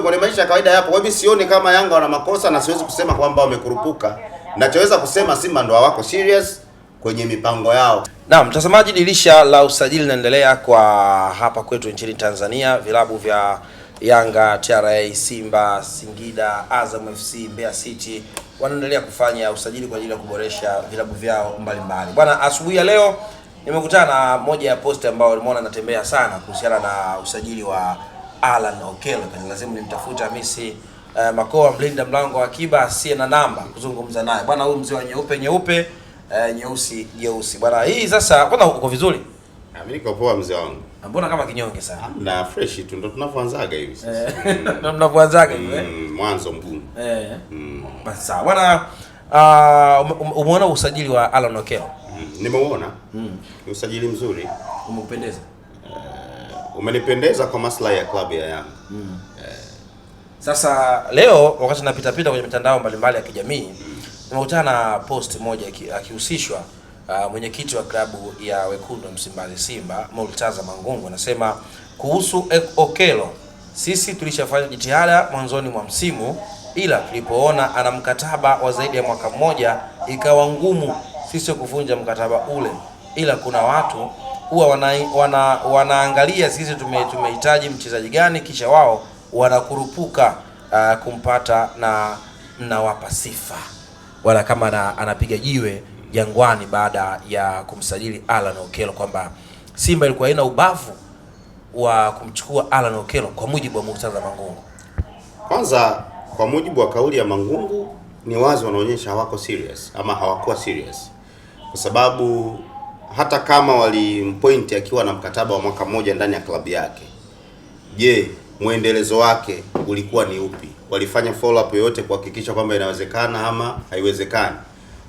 kwenye maisha ya kawaida yapo. Kwa hivyo sioni kama Yanga wana makosa na siwezi kusema kwamba wamekurupuka. Nachoweza kusema Simba ndio hawako serious kwenye mipango yao. Naam, mtazamaji, dirisha la usajili linaendelea kwa hapa kwetu nchini Tanzania. Vilabu vya Yanga, TRA, Simba, Singida, Azam FC, Mbeya City wanaendelea kufanya usajili kwa ajili ya kuboresha vilabu vyao mbalimbali. Bwana, asubuhi ya leo nimekutana na moja ya posti ambayo nimeona natembea sana kuhusiana na usajili wa Alan Okello. Kwa lazima nimtafute Hamisi Makoa, mlinda mlango wa akiba asiye na namba, kuzungumza naye. Bwana, huyu mzee wa nyeupe nyeusi. Bwana, hii sasa kwanza uko vizuri? Mimi niko poa mzee wangu. Mbona kama kinyonge sana? Na fresh tu ndo tunavyoanzaga hivi sasa. Ndo tunavyoanzaga hivi. Mwanzo mgumu. Basi sawa. Bwana, umeona usajili wa Alan Okello? Nimeuona. Ni usajili mzuri. Umekupendeza? Umenipendeza kwa maslahi ya klabu ya Yanga. Sasa leo wakati napita kwenye mitandao mbalimbali ya kijamii, nimekutana na post moja akihusishwa mwenyekiti wa klabu ya Wekundu wa Msimbazi Simba, Murtaza Mangungu, anasema kuhusu Okello, sisi tulishafanya jitihada mwanzoni mwa msimu, ila tulipoona ana mkataba wa zaidi ya mwaka mmoja ikawa ngumu sisi kuvunja mkataba ule, ila kuna watu huwa wanaangalia sisi tumehitaji mchezaji gani, kisha wao wanakurupuka kumpata na mnawapa sifa, wala kama anapiga jiwe Jangwani baada ya kumsajili Alan Okello, kwamba Simba ilikuwa haina ubavu wa kumchukua Alan Okello kwa mujibu wa Murtaza Mangungu. Kwanza, kwa mujibu wa kauli ya Mangungu, ni wazi wanaonyesha hawako serious ama hawakuwa serious, kwa sababu hata kama walimpoint akiwa na mkataba wa mwaka mmoja ndani ya klabu yake, je, muendelezo wake ulikuwa ni upi? Walifanya follow up yoyote kuhakikisha kwamba inawezekana ama haiwezekani?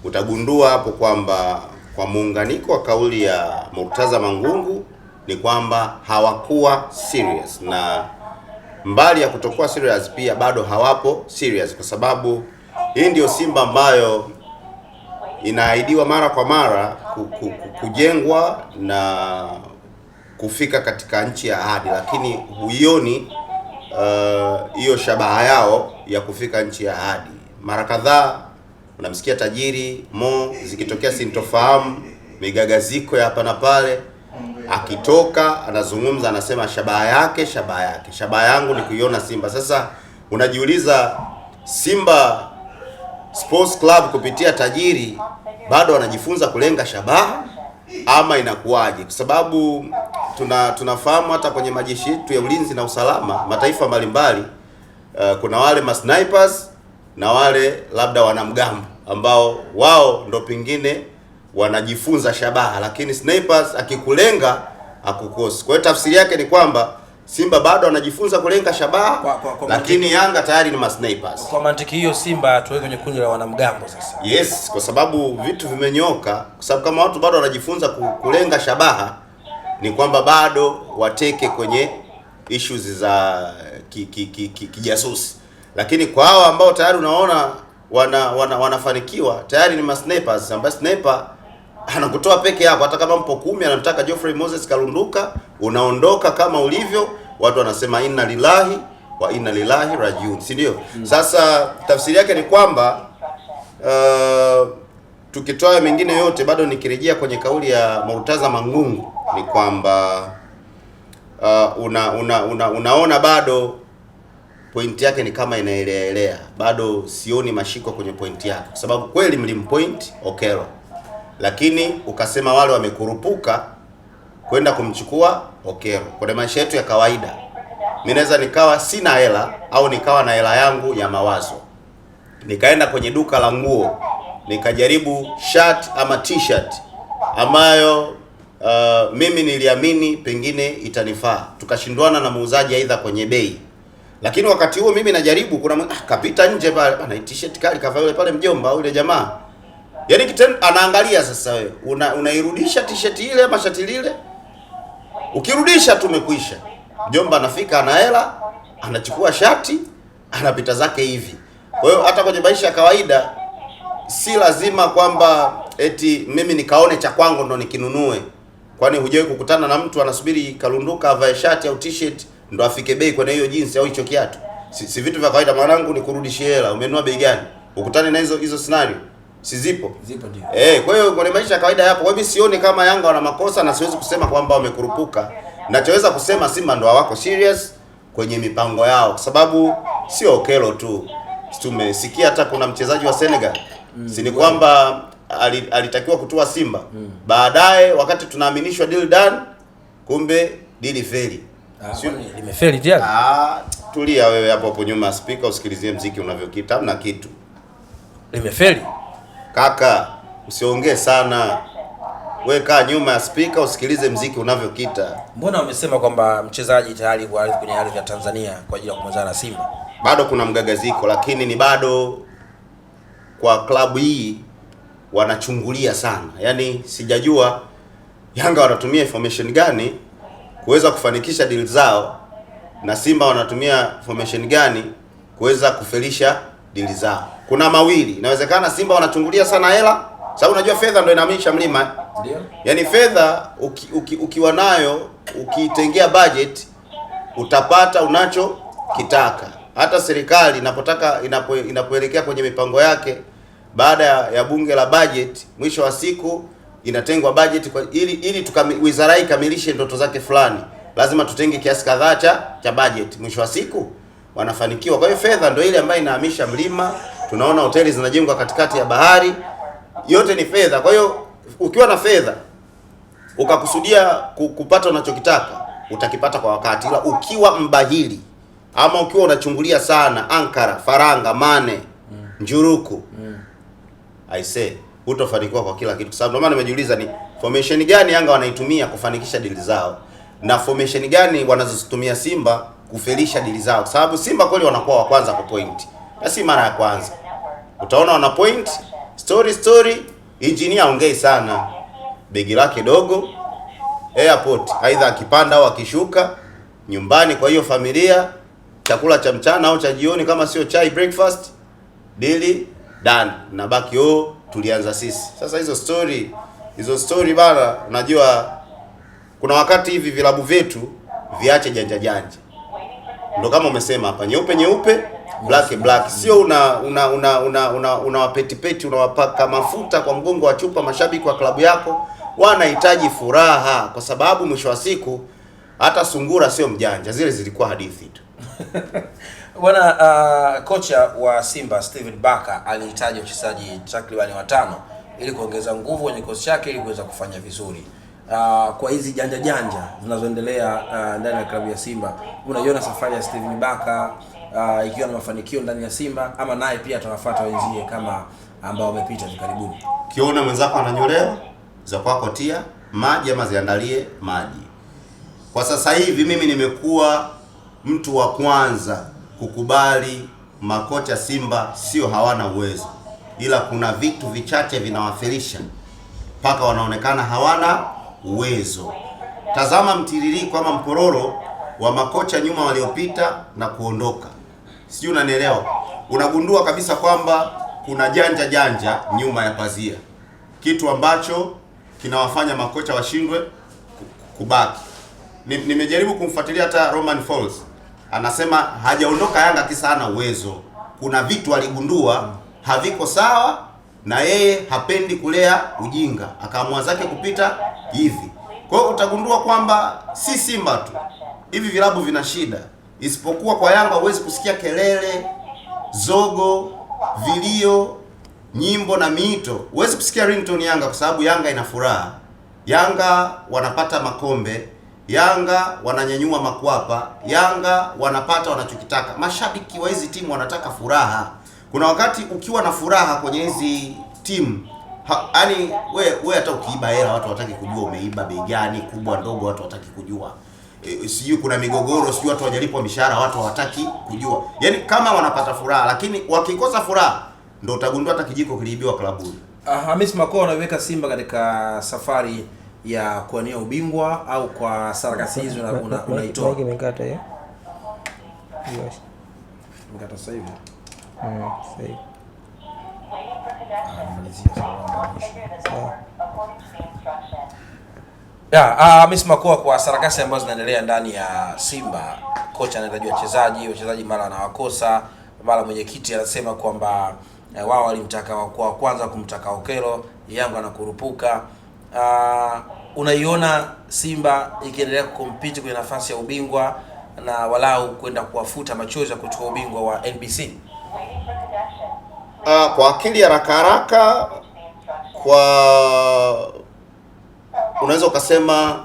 Utagundua hapo kwamba kwa muunganiko wa kauli ya Murtaza Mangungu ni kwamba hawakuwa serious, na mbali ya kutokuwa serious pia bado hawapo serious, kwa sababu hii ndio Simba ambayo inaahidiwa mara kwa mara kujengwa na kufika katika nchi ya ahadi, lakini huioni hiyo shabaha yao ya kufika nchi ya ahadi. Mara kadhaa unamsikia tajiri Mo zikitokea sintofahamu, migagaziko ya hapa na pale, akitoka anazungumza anasema shabaha yangu ni kuiona Simba. Sasa unajiuliza, Simba Sports Club kupitia tajiri bado wanajifunza kulenga shabaha ama inakuwaje? Kwa sababu tunafahamu hata kwenye majeshi yetu ya ulinzi na usalama mataifa mbalimbali, kuna wale masnipers na wale labda wanamgambo ambao wao ndo pengine wanajifunza shabaha, lakini snipers akikulenga akukosi. Kwa hiyo tafsiri yake ni kwamba Simba bado wanajifunza kulenga shabaha, lakini Yanga tayari ni masnipers. Kwa mantiki hiyo Simba tuwe kwenye kundi la wanamgambo sasa. Yes, kwa sababu vitu vimenyoka, kwa sababu kama watu bado wanajifunza kulenga shabaha ni kwamba bado wateke kwenye issues za kijasusi. Lakini kwa hao ambao tayari unaona wanafanikiwa, tayari ni masnipers, ambaye sniper anakutoa peke yako. Hata kama mpo 10 anamtaka Geoffrey Moses Kalunduka, unaondoka kama ulivyo, watu wanasema inna lillahi wa inna ilaihi rajiun, si ndio? Sasa tafsiri yake ni kwamba tukitoa mengine yote, bado nikirejea kwenye kauli ya Murtaza Mangungu ni kwamba unaona bado point yake ni kama inaelea, bado sioni mashiko kwenye point yake, kwa sababu kweli mlimpoint Okello, lakini ukasema wale wamekurupuka kwenda kumchukua Okello. Kwa maisha yetu ya kawaida, mimi naweza nikawa sina hela au nikawa na hela yangu ya mawazo, nikaenda kwenye duka la nguo nikajaribu shirt ama t-shirt ambayo mimi niliamini pengine itanifaa, tukashindwana na muuzaji aidha kwenye bei, lakini wakati huo mimi najaribu, kuna kapita nje pale bana, t-shirt kali kavaa yule pale mjomba yule jamaa, yaani anaangalia sasa, wewe unairudisha t-shirt ile ama shati lile, ukirudisha tumekwisha. Mjomba anafika ana hela, anachukua shati, anapita zake hivi. Kwa hiyo hata kwenye maisha ya kawaida si lazima kwamba eti mimi nikaone cha kwangu ndo nikinunue. Kwani hujawahi kukutana na mtu anasubiri Kalunduka avae shati au t-shirt ndo afike bei kwenye hiyo jinsi au hicho kiatu? Si vitu vya kawaida mwanangu, ni kurudishia hela. Umenunua bei gani? Ukutane na hizo scenario. Si zipo? Zipo ndio. Kwa hiyo kwenye maisha ya kawaida yapo. Kwa hiyo sioni kama Yanga wana makosa, na siwezi kusema kwamba wamekurupuka. Nachoweza kusema Simba ndo hawako serious kwenye mipango yao, kwa sababu sio Okelo tu. Tumesikia hata kuna mchezaji wa Senegal si ni kwamba alitakiwa kutua Simba, baadaye wakati tunaaminishwa deal done, kumbe deal feli. Limefeli tayari. Tulia wewe hapo nyuma speaker, usikilizie mziki unavyokita, hamna kitu. Limefeli kaka, usiongee sana. Wewe kaa nyuma ya speaker usikilize mziki unavyokita. Mbona wamesema kwamba mchezaji tayari kwa kwenye ardhi ya Tanzania kwa ajili ya kumwezana na Simba? Bado kuna mgagaziko, lakini ni bado kwa klabu hii wanachungulia sana. Yaani sijajua Yanga wanatumia information gani kuweza kufanikisha deal zao, na Simba wanatumia information gani kuweza kufelisha deal zao. Kuna mawili, inawezekana Simba wanachungulia sana hela, sababu unajua fedha ndio inahamisha mlima. Ndio. Yaani fedha ukiwa nayo, ukitengea budget utapata unachokitaka. Hata serikali inapoelekea kwenye mipango yake baada ya bunge la budget, mwisho wa siku inatengwa budget kwa ili wizara ikamilishe ndoto zake fulani, lazima tutenge kiasi kadhaa cha budget. Mwisho wa siku wanafanikiwa. Kwa hiyo fedha ndio ile ambayo inahamisha mlima. Tunaona hoteli zinajengwa katikati ya bahari, yote ni fedha. Kwa hiyo ukiwa na fedha ukakusudia kupata unachokitaka, utakipata kwa wakati. Ila ukiwa mbahili ama ukiwa unachungulia sana ankara, faranga, mane, njuruku, I say hutofanikiwa kwa kila kitu. Sababu ndio maana nimejiuliza ni formation gani Yanga wanaitumia kufanikisha deal zao, na formation gani wanazotumia Simba kufelisha deal zao. Kwa sababu Simba kweli wanakuwa wa kwanza kwa point, na si mara ya kwanza. Utaona wana point story, engineer aongei sana, begi lake dogo airport, aidha akipanda au akishuka nyumbani. Kwa hiyo familia, chakula cha mchana au cha jioni, kama sio chai breakfast, daily done, na baki tulianza sisi. Sasa hizo story bana, unajua kuna wakati hivi vilabu vyetu viache janja. Ndio kama umesema hapa, nyeupe black. Sio unawapetipeti, unawapaka mafuta kwa mgongo wa chupa mashabiki wa klabu yako. Wanahitaji furaha, kwa sababu mwisho wa siku hata sungura sio mjanja, zile zilikuwa hadithi tu. Bwana kocha wa Simba Steven Barker alihitaji wachezaji takriban 5 ili kuongeza nguvu kwenye kikosi chake ili kuweza kufanya vizuri. Kwa hizi janja zinazoendelea ndani ya klabu ya Simba, unaiona safari ya Steven Barker ikiwa na mafanikio ndani ya Simba, ama naye pia atawafuata wenzie kama ambao wamepita karibuni? Kiona mwenzako ananyolewa, za kwako tia maji ama ziandalie maji. Kwa sasa hivi mimi nimekuwa mtu wa kwanza kukubali makocha Simba sio hawana uwezo, ila kuna vitu vichache vinawafelisha mpaka wanaonekana hawana uwezo. Tazama mtiririko ama mpororo wa makocha nyuma waliopita na kuondoka, sijui unanielewa. Unagundua kabisa kwamba kuna janja nyuma ya pazia, kitu ambacho kinawafanya makocha washindwe kubaki. Nimejaribu kumfuatilia hata Romain Folz, anasema hajaondoka Yanga kisa hana uwezo. Kuna vitu aligundua haviko sawa, na yeye hapendi kulea ujinga, akaamua zake kupita hivi. Kwa hiyo utagundua kwamba si Simba tu, hivi vilabu vina shida. Isipokuwa kwa Yanga huwezi kusikia kelele, zogo, vilio, nyimbo na miito. Huwezi kusikia ringtone Yanga, kwa sababu Yanga ina furaha. Yanga wanapata makombe, Yanga wananyanyua makwapa, Yanga wanapata wanachokitaka. Mashabiki wa hizi timu wanataka furaha. Kuna wakati ukiwa na furaha kwenye hizi timu, yaani we hata ukiiba hela watu wataki kujua umeiba bei gani, kubwa ndogo watu wataki kujua. Sijui kuna migogoro, sijui watu hawajalipwa mishahara watu hawataki kujua. Yaani kama wanapata furaha, lakini wakikosa furaha ndio utagundua hata kijiko kiliibiwa klabuni. Hamis Makoa anaweka Simba katika safari ya kuania ubingwa au kwa sarakasi hizo unaitoa? Maiki imekata hiyo. Yes. Imekata sasa hivi. Sasa hivi. Hamis Makoa, kwa sarakasi ambazo zinaendelea ndani ya Simba, kocha anahitaji wachezaji mara anawakosa, mara mwenyekiti anasema kwamba wao walimtaka wa kwanza kumtaka Okelo, Yanga anakurupuka. Unaiona Simba ikiendelea kukompiti kwenye nafasi ya ubingwa na walau kwenda kuwafuta machozi ya kuchukua ubingwa wa NBC? Kwa akili ya haraka unaweza ukasema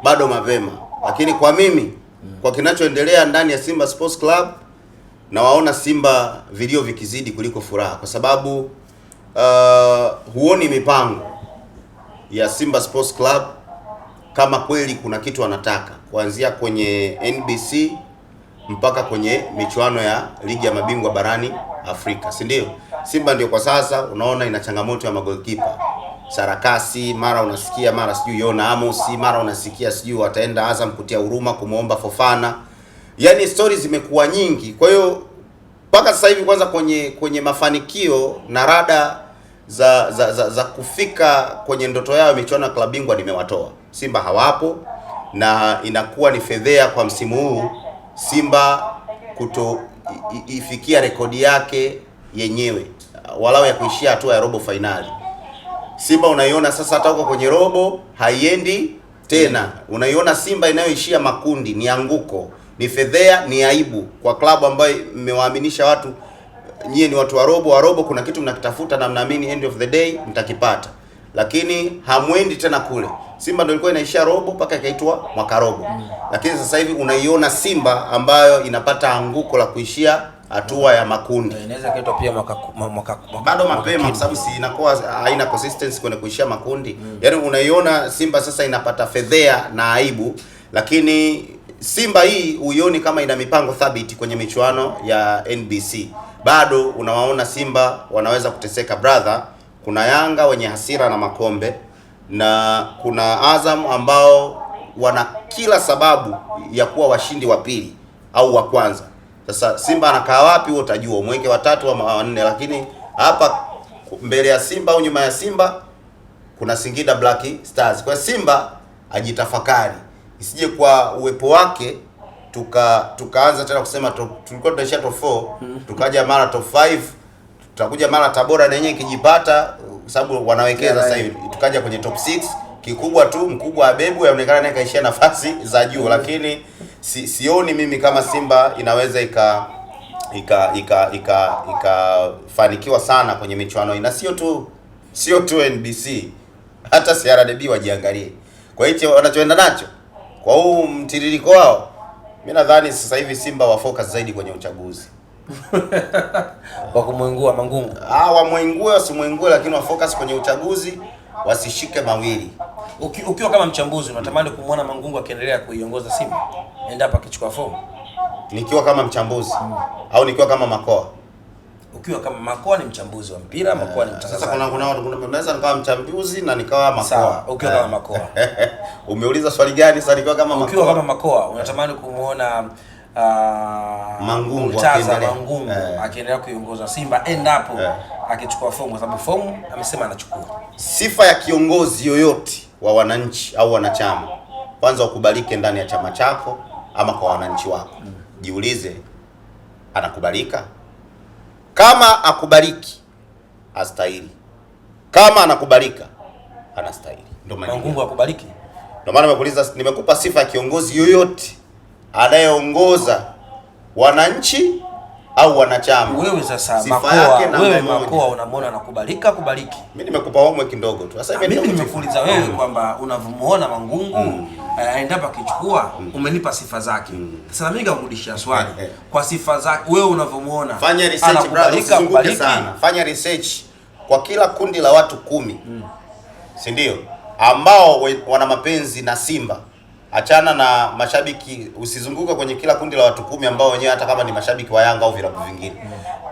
bado mapema, lakini kwa mimi kwa kinachoendelea ndani ya Simba Sports Club na waona Simba vilio vikizidi kuliko furaha, kwa sababu huoni mipango ya Simba Sports Club kama kweli kuna kitu wanataka, kuanzia kwenye NBC mpaka kwenye michuano ya ligi ya mabingwa barani Afrika, si ndio? Simba ndio kwa sasa unaona ina changamoto ya magolikipa. Sarakasi, mara unasikia mara sijui Yona Amos, mara unasikia sijui wataenda Azam kutia huruma kumuomba Fofana. Yaani stories zimekuwa nyingi. Kwa hiyo mpaka sasa hivi kwanza kwenye mafanikio na rada za kufika kwenye ndoto yao michuano ya klabu bingwa nimewatoa. Simba hawapo na inakuwa ni fedhea kwa msimu huu Simba ifikia rekodi yake yenyewe walau ya kuishia hatua ya robo finali. Simba unaiona sasa hata huko kwenye robo haiendi tena. Unaiona Simba inayoishia makundi ni anguko, ni fedhea, ni aibu kwa klabu ambayo mmewaaminisha watu nyie ni watu wa robo, kuna kitu mnakitafuta na mnaamini end of the day mtakipata. Lakini hamwendi tena kule. Simba ndio ilikuwa inaishia robo mpaka ikaitwa mwaka robo. Lakini sasa hivi unaiona Simba ambayo inapata anguko la kuishia hatua ya makundi. Inaweza kaitwa pia mwaka bado mapema, kwa sababu si inakuwa haina consistency kwenye kuishia makundi. Yaani unaiona Simba sasa inapata fedhea na aibu, lakini Simba hii uioni kama ina mipango thabiti kwenye michuano ya NBC. Bado unawaona Simba wanaweza kuteseka brother. Kuna Yanga wenye hasira na makombe na kuna Azam ambao wana kila sababu ya kuwa washindi wa pili au wa kwanza. Sasa Simba anakaa wapi wewe utajua, umweke watatu au wanne, lakini hapa mbele ya Simba au nyuma ya Simba kuna Singida Black Stars. Kwa Simba ajitafakari, isije kwa uwepo wake tukaanza tena kusema tulikuwa tunaishia top 4 tukaja mara top 5, tutakuja mara Tabora na yenyewe ikijipata, sababu wanawekeza sasa hivi, tukaja kwenye top 6 kikubwa tu mkubwa Abebu yaonekana naye kaishia nafasi za juu. Lakini sioni mimi kama Simba inaweza ikafanikiwa sana kwenye michuano ina, sio tu NBC, hata CRDB wajiangalie kwa hicho wanachoenda nacho kwa huu mtiririko wao. Mimi nadhani sasa hivi Simba wa focus zaidi kwenye uchaguzi wa kumwengua Mangungu. Wamwengue wasimwengue, lakini wa focus kwenye uchaguzi, wasishike mawili. Ukiwa kama mchambuzi unatamani kumwona Mangungu akiendelea kuiongoza Simba endapo akichukua fomu? Nikiwa kama mchambuzi au nikiwa kama Makoa? Ukiwa kama Makoa ni mchambuzi wa mpira, Makoa ni mtangazaji. Sasa kuna naweza nikawa mchambuzi na nikawa Makoa. Sawa, ukiwa kama Makoa. Umeuliza swali gani sasa? Nikiwa kama Makoa. Ukiwa kama Makoa unatamani kumuona Mangungu akiendelea kuiongoza Simba endapo akichukua fomu, kwa sababu fomu amesema anachukua. Sifa ya kiongozi yoyote wa wananchi au wanachama, kwanza ukubalike ndani ya chama chako ama kwa wananchi wako. Jiulize, anakubalika? Kama akubaliki, astahili. Kama anakubalika, anastahili. Ndio maana Mangungu akubaliki. Ndio maana nimekupa sifa ya kiongozi yoyote anayeongoza wananchi au wanachama. Wewe sasa Makoa unamwona anakubalika kubaliki? Mimi nimekupa homework kidogo tu. Sasa mimi nimekuuliza wewe kwamba unavyomuona Mangungu endapo akichukua, umenipa sifa zake. Sasa mimi ngakurudishia swali kwa sifa zake wewe unavyomuona. Fanya research brother, kubaliki sana. Fanya research kwa kila kundi la watu 10. Si ndio? Ambao wana mapenzi na Simba. Achana na mashabiki, usizunguka kwenye kila kundi la watu 10 ambao wenyewe hata kama ni mashabiki wa Yanga au vilabu vingine.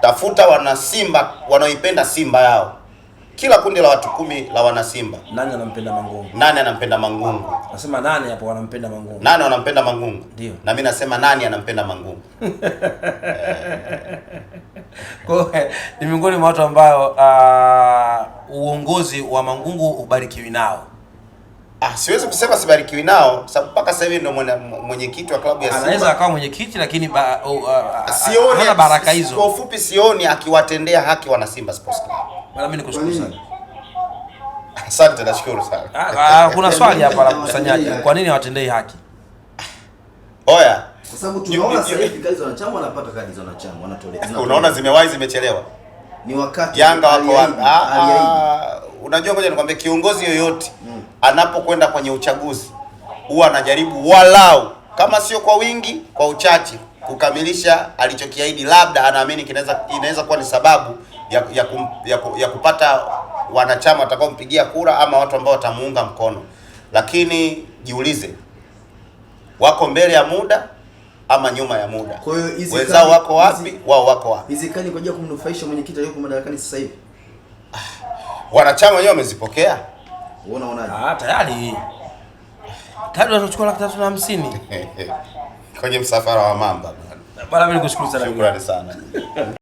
Tafuta wana Simba wanaoipenda Simba yao. Kila kundi la watu 10 la wana Simba. Nani anampenda Mangungu? Nani anampenda Mangungu? Nasema nani hapo wanampenda Mangungu? Nani wanampenda Mangungu? Ndio. Na mimi nasema nani anampenda Mangungu? Kwa ni miongoni mwa watu ambao uongozi wa Mangungu ubarikiwi nao. Siwezi kusema sibarikiwi nao sababu mpaka sasa hivi ndio mwenyekiti wa klabu ya Simba. Anaweza akawa mwenyekiti lakini sioni hana baraka hizo. Kwa ufupi sioni akiwatendea haki wana Simba Sports Club. Bwana mimi nikushukuru sana. Asante, nashukuru sana. Kuna swali hapa la mkusanyaji. Kwa nini hawatendei haki? Oya. Kwa sababu tunaona sasa hivi kadi za wanachama wanapata kadi za wanachama wanatolewa. Unaona zimewahi zimechelewa. Ni wakati Yanga wako unajua, ngoja nikwambie, kiongozi yoyote anapokwenda kwenye uchaguzi huwa anajaribu walau kama sio kwa wingi, kwa uchache kukamilisha alichokiahidi. Labda anaamini inaweza kuwa ni sababu ya kupata wanachama watakaompigia kura ama watu ambao watamuunga mkono. Lakini jiulize, wako mbele ya muda ama nyuma ya muda? Kwa hiyo hizi wenzao wako wapi? Wao wako wapi? Hizi kani kwa ajili ya kumnufaisha mwenyekiti aliyeko madarakani sasa hivi. Wanachama wenyewe wamezipokea. Unaonaje? Tayari. Tayari watachukua 350 kwenye msafara wa mamba. Bwana mimi nikushukuru sana. Shukrani sana.